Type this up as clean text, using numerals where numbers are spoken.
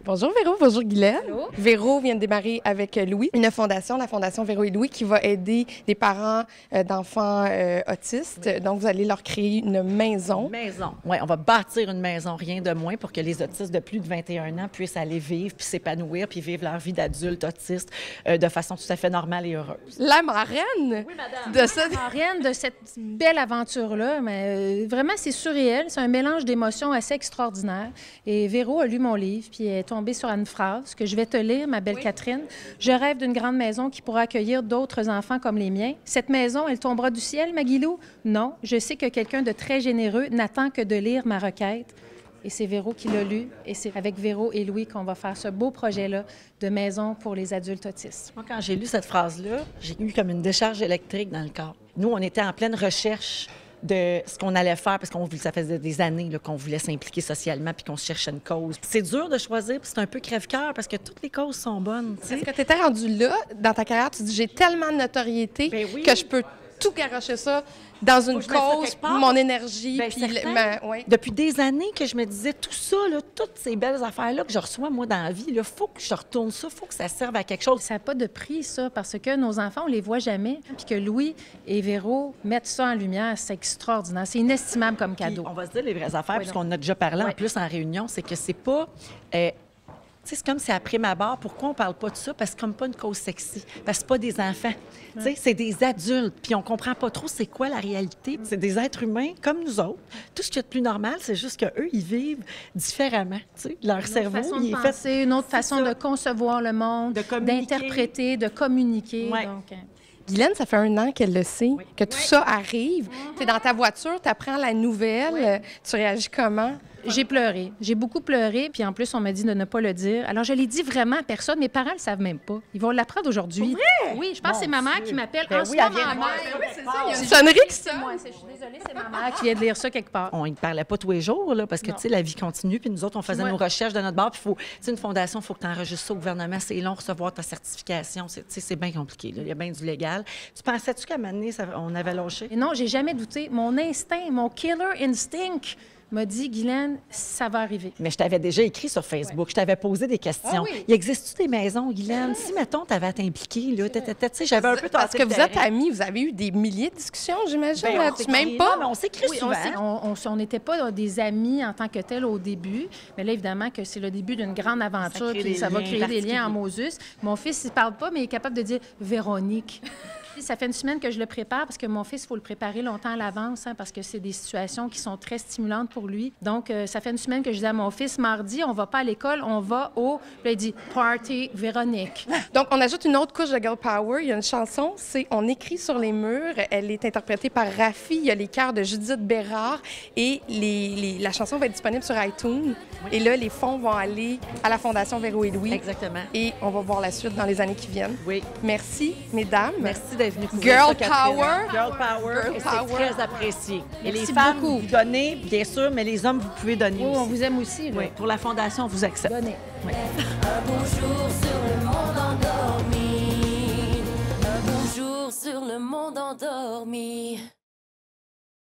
Bonjour Véro, bonjour Guylaine. Allô? Véro vient de démarrer avec Louis, une fondation, la Fondation Véro et Louis, qui va aider des parents d'enfants autistes. Oui. Donc, vous allez leur créer une maison. Une maison. Oui, on va bâtir une maison, rien de moins, pour que les autistes de plus de 21 ans puissent aller vivre, puis s'épanouir, puis vivre leur vie d'adulte autiste de façon tout à fait normale et heureuse. La marraine Oui, madame. de ça. Marraine de cette belle aventure-là, mais vraiment, c'est surréel. C'est un mélange d'émotions assez extraordinaire. Et Véro a lu mon livre, puis elle est tombée sur une phrase que je vais te lire, ma belle Catherine. Je rêve d'une grande maison qui pourra accueillir d'autres enfants comme les miens. Cette maison, elle tombera du ciel, Maguilou? Non, je sais que quelqu'un de très généreux n'attend que de lire ma requête. Et c'est Véro qui l'a lu. Et c'est avec Véro et Louis qu'on va faire ce beau projet-là de maison pour les adultes autistes. Moi, quand j'ai lu cette phrase-là, j'ai eu comme une décharge électrique dans le corps. Nous, on était en pleine recherche de ce qu'on allait faire, parce qu'on ça faisait des années là, qu'on voulait s'impliquer socialement puis qu'on cherchait une cause. C'est dur de choisir, puis c'est un peu crève-cœur parce que toutes les causes sont bonnes. Tu sais. Est-ce que tu étais rendu là, dans ta carrière, tu dis, j'ai tellement de notoriété Ben oui. que je peux tout garocher ça dans une que je mette ça cause, quelque part. mon énergie, Bien, puis certain. ouais. Depuis des années que je me disais, tout ça, là, toutes ces belles affaires-là que je reçois, moi, dans la vie, il faut que je retourne ça, il faut que ça serve à quelque chose. Ça n'a pas de prix, ça, parce que nos enfants, on les voit jamais. Puis que Louis et Véro mettent ça en lumière, c'est extraordinaire. C'est inestimable comme Puis, cadeau. on va se dire les vraies affaires, Oui, puisqu'on en a déjà parlé en Oui. plus en réunion, c'est que c'est pas... tu sais, c'est comme c'est après ma barre. Pourquoi on parle pas de ça? Parce que c'est comme pas une cause sexy. Parce que c'est pas des enfants. Tu sais, c'est des adultes. Puis on comprend pas trop c'est quoi la réalité. C'est des êtres humains comme nous autres. Tout ce qu'il y a de plus normal, c'est juste qu'eux, ils vivent différemment. Tu sais, leur Une autre cerveau, façon il de est fait... penser, une autre C'est façon ça. de concevoir le monde, De communiquer. d'interpréter, de communiquer. Ouais. Donc, Guylaine, ça fait 1 an qu'elle le sait, que tout ça arrive. Tu es dans ta voiture, tu apprends la nouvelle, tu réagis comment? j'ai pleuré. J'ai beaucoup pleuré. Puis en plus, on m'a dit de ne pas le dire. Alors, je l'ai dit vraiment à personne. Mes parents ne le savent même pas. Ils vont l'apprendre aujourd'hui. Oui, je pense que c'est ma mère qui m'appelle Ben en ce oui, elle moment vient de même. voir. Oui, c'est ça, il y a une C'est- sonnerie qui c'est sonne. moi, je suis désolée, c'est ma mère qui vient de lire ça quelque part. On ne parlait pas tous les jours, là, parce que, Non. tu sais, la vie continue. Puis nous autres, on faisait Ouais. nos recherches de notre bord. Puis, tu sais, une fondation, il faut que tu enregistres ça au gouvernement. C'est long, recevoir ta certification. Tu sais, c'est bien compliqué. Là. Il y a bien du légal. Tu pensais-tu qu'à un moment donné, on avait lâché? Et non, j'ai jamais douté. Mon instinct, mon killer instinct m'a dit, Guylaine, ça va arriver. Mais je t'avais déjà écrit sur Facebook, je t'avais posé des questions. Ah oui? Il existe-tu des maisons, Guylaine? Si, mettons, tu avais à t'impliquer, là, tu sais, j'avais un peu Parce tenté que le vous êtes terrain. amis, vous avez eu des milliers de discussions, j'imagine, Ben, on là-dessus. s'écrit, Même pas? non, mais on s'écrit Oui, souvent. on n'était pas des amis en tant que tel au début, mais là, évidemment, que c'est le début d'une grande aventure, crée puis des ça va liens créer des liens en particuliers. Moses. Mon fils, il ne parle pas, mais il est capable de dire Véronique. Puis ça fait une semaine que je le prépare parce que mon fils, il faut le préparer longtemps à l'avance, hein, parce que c'est des situations qui sont très stimulantes pour lui. Donc, ça fait une semaine que je dis à mon fils, mardi, on ne va pas à l'école, on va au... Puis là, il dit Party Véronique. Donc, on ajoute une autre couche de Girl Power. Il y a une chanson, c'est On écrit sur les murs. Elle est interprétée par Rafi. Il y a les chœurs de Judith Bérard. Et la chanson va être disponible sur iTunes. Et là, les fonds vont aller à la Fondation Véro et Louis. Exactement. Et on va voir la suite dans les années qui viennent. Oui. Merci, mesdames. Merci d'être venue couvrir Girl ça, Catherine. power. Girl power. Girl Et power. c'est très apprécié. Et les Merci femmes, beaucoup. vous donnez, bien sûr, mais les hommes, vous pouvez donner Oh, on aussi. vous aime aussi, là. Oui, pour la Fondation, on vous accepte. Donnez. Un bonjour sur le monde endormi. Un bonjour sur le monde endormi.